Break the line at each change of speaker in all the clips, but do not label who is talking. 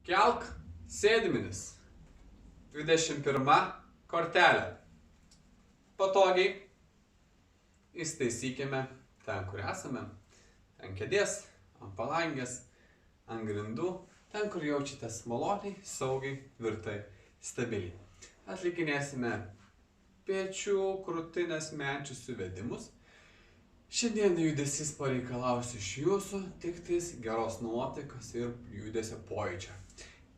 Kelk sėdmenis. 21 kortelė. Patogiai įstaisykime ten, kur esame. Ant kėdės, ant palangės, ant grindų. Ten, kur jaučiatės maloniai, saugiai, tvirtai, stabiliai. Atlikinėsime pečių, krūtinės, menčių suvedimus. Šiandien judesys pareikalaus iš jūsų tik tais geros nuotaikos ir judesio pojūčio.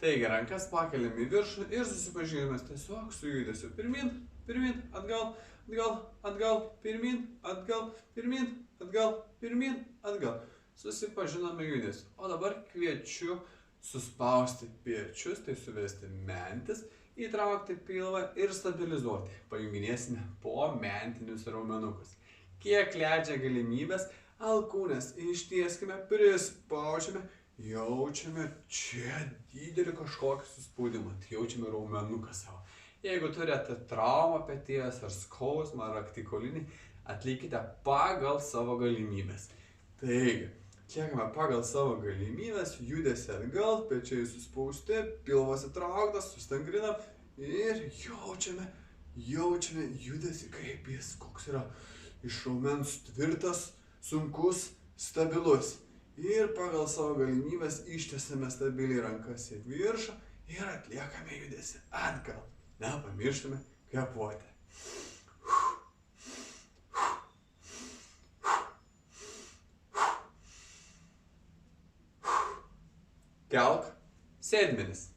Taigi, rankas pakeliam į viršų ir susipažinime tiesiog su judesiu. Pirmin, pirmin, atgal, atgal, atgal, pirmin, atgal, pirmin, atgal, pirmin, atgal. Susipažinome judesiu. O dabar kviečiu suspausti pečius, tai suvesti mentis, įtraukti pilvą ir stabilizuoti. Pajunginėsime po mentinius raumenukus. Kiek leidžia galimybės, alkūnės ištieskime, prispaudžiame, jaučiame čia didelį kažkokį suspaudimą, tai jaučiame raumenuką savo. Jeigu turite traumą peties ar skausmą ar raktikaulį, atlikite pagal savo galimybės. Taigi, atliekame pagal savo galimybės, judesi atgal, pečiai suspausti, pilvas įtrauktas, sustangrinam ir jaučiame judesi, kaip jis, koks yra iš raumens tvirtas, sunkus, stabilus. Ir pagal savo galimybės ištiesiame stabiliai rankas į viršų ir atliekame judesį atgal. Nepamirštame kvėpuoti. Kelk sėdmenis.